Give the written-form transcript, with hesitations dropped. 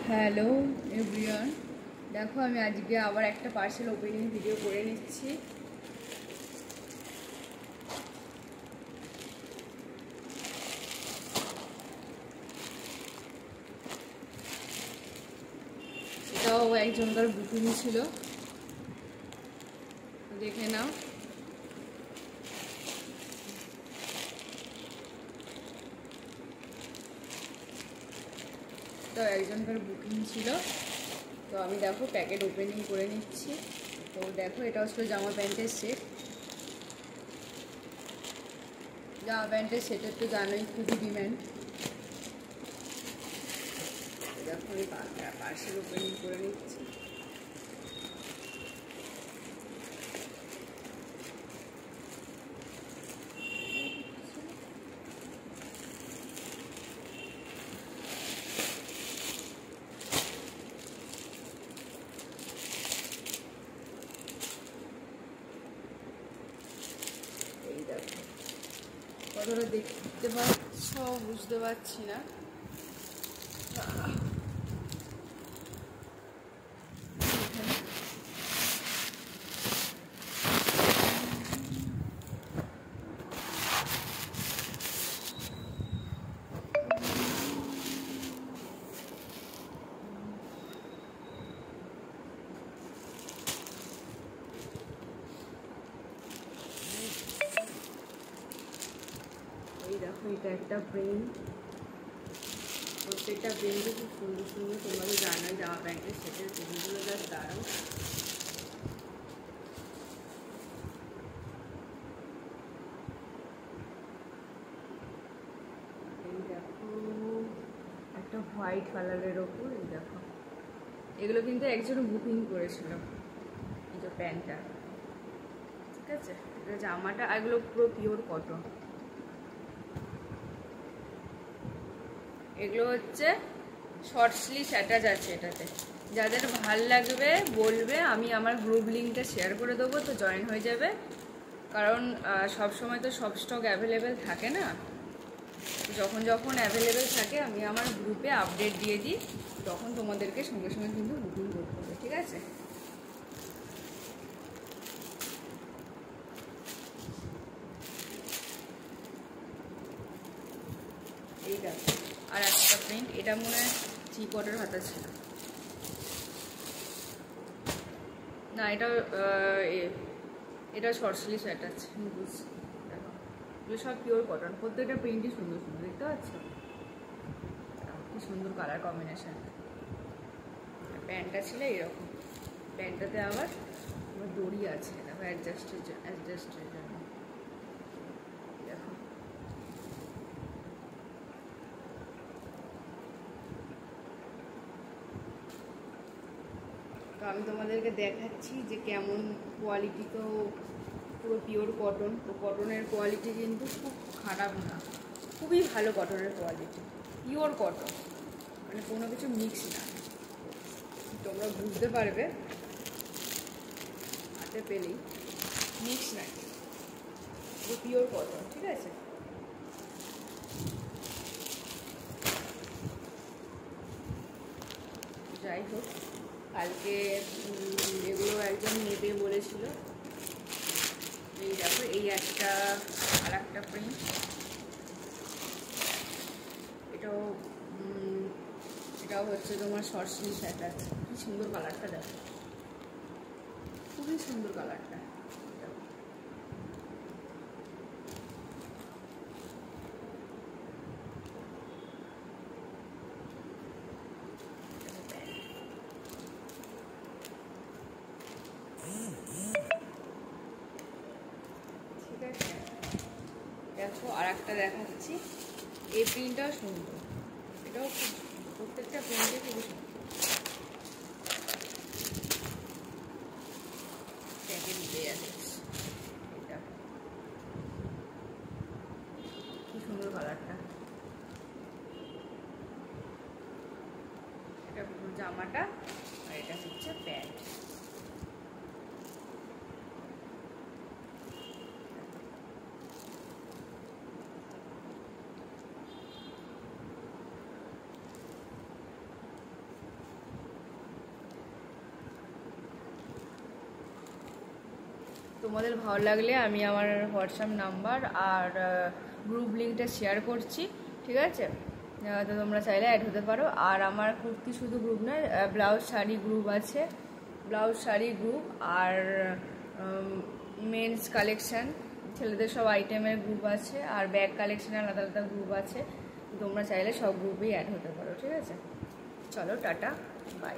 Hello everyone, দেখো আমি আজকে আবার একটা পার্সেল ওপেনিং ভিডিও করে নিচ্ছি। এটাও একজনকার বুকিং ছিল, দেখে নাও। তো একজনকার বুকিং ছিল, তো আমি দেখো প্যাকেট ওপেনিং করে নিচ্ছি। তো দেখো এটা হচ্ছে জামা প্যান্টের সেট। জামা প্যান্টের সেটের তো জানোই খুবই ডিম্যান্ড। দেখো এই পার্সেল ওপেনিং করে নিচ্ছি। এই দেখো কতটা দেখতে পাচ্ছ বুঝতে পারছি না। এই দেখো এটা একটা প্রিন্ট, প্রত্যেকটা প্রিন্টে খুব সুন্দর সুন্দর। তোমাদের জানাই জামা প্যান্টের সেটের প্রিন্টগুলো জাস্ট দারুণ। এই দেখো একটা হোয়াইট কালারের ওপর, এই দেখো এগুলো কিন্তু একজন বুকিং করেছিল। এই যে প্যান্টটা, ঠিক আছে, এটা জামাটা, এগুলো পুরো পিওর কটন। এগুলো হচ্ছে শর্ট স্লিভ অ্যাটাচ আছে এটাতে। যাদের ভাল লাগবে বলবে, আমি আমার গ্রুপ লিঙ্কটা শেয়ার করে দেবো, তো জয়েন হয়ে যাবে। কারণ সব সময় তো সব স্টক অ্যাভেলেবেল থাকে না, যখন যখন অ্যাভেলেবেল থাকে আমি আমার গ্রুপে আপডেট দিয়ে দিই, তখন তোমাদেরকে সঙ্গে সঙ্গে কিন্তু বুকিং করতে হবে, ঠিক আছে। এইটা আর একটা প্রিন্ট, এটা মনে হয় চিকটের হাতা ছিল না, এটা শর্ট স্লিভ অ্যাটাচ। বুঝছি, দেখো এগুলো সব পিওর কটন, প্রত্যেকটা প্রিন্টই সুন্দর সুন্দর, দেখতে পাচ্ছ কি সুন্দর কালার কম্বিনেশন। প্যান্টটা ছিল এরকম, প্যান্টটাতে আবার দড়ি আছে, দেখো অ্যাডজাস্টের জন্য। দেখো তো আমি তোমাদেরকে দেখাচ্ছি যে কেমন কোয়ালিটি। তো পুরো পিওর কটন, তো কটনের কোয়ালিটি কিন্তু খুব খারাপ না, খুবই ভালো কটনের কোয়ালিটি, পিওর কটন, মানে কোনো কিছু মিক্স না। তোমরা বুঝতে পারবে হাতে পেলেই, মিক্স নাই, পুরো পিওর কটন, ঠিক আছে। যাই হোক, কালকে এগুলো একজন নেবে বলেছিল। এই দেখো এই একটা আর একটা প্রিন্ট, এটাও হচ্ছে তোমার শর্ট স্লিভ অ্যাটাচ। কি সুন্দর কালারটা, দেখো খুবই সুন্দর কালারটা। ঠিক আছে, দেখো আর একটা দেখাচ্ছি। এই প্রিন্টটাও সুন্দর, এটাও খুব, প্রত্যেকটা প্রিন্টে খুবই সুন্দর। প্যাকেট উঠে যাচ্ছে, এটা কি সুন্দর কালারটা। এটা জামাটা আর এটা হচ্ছে প্যান্ট। তোমাদের ভালো লাগলে আমি আমার হোয়াটসঅ্যাপ নাম্বার আর গ্রুপ লিঙ্কটা শেয়ার করছি, ঠিক আছে? তো তোমরা চাইলে অ্যাড হতে পারো। আর আমার কুর্তি শুধু গ্রুপ নয়, ব্লাউজ শাড়ি গ্রুপ আছে, ব্লাউজ শাড়ি গ্রুপ, আর মেন্স কালেকশান ছেলেদের সব আইটেমের গ্রুপ আছে, আর ব্যাগ কালেকশানের আলাদা আলাদা গ্রুপ আছে। তোমরা চাইলে সব গ্রুপেই অ্যাড হতে পারো, ঠিক আছে? চলো টাটা, বাই।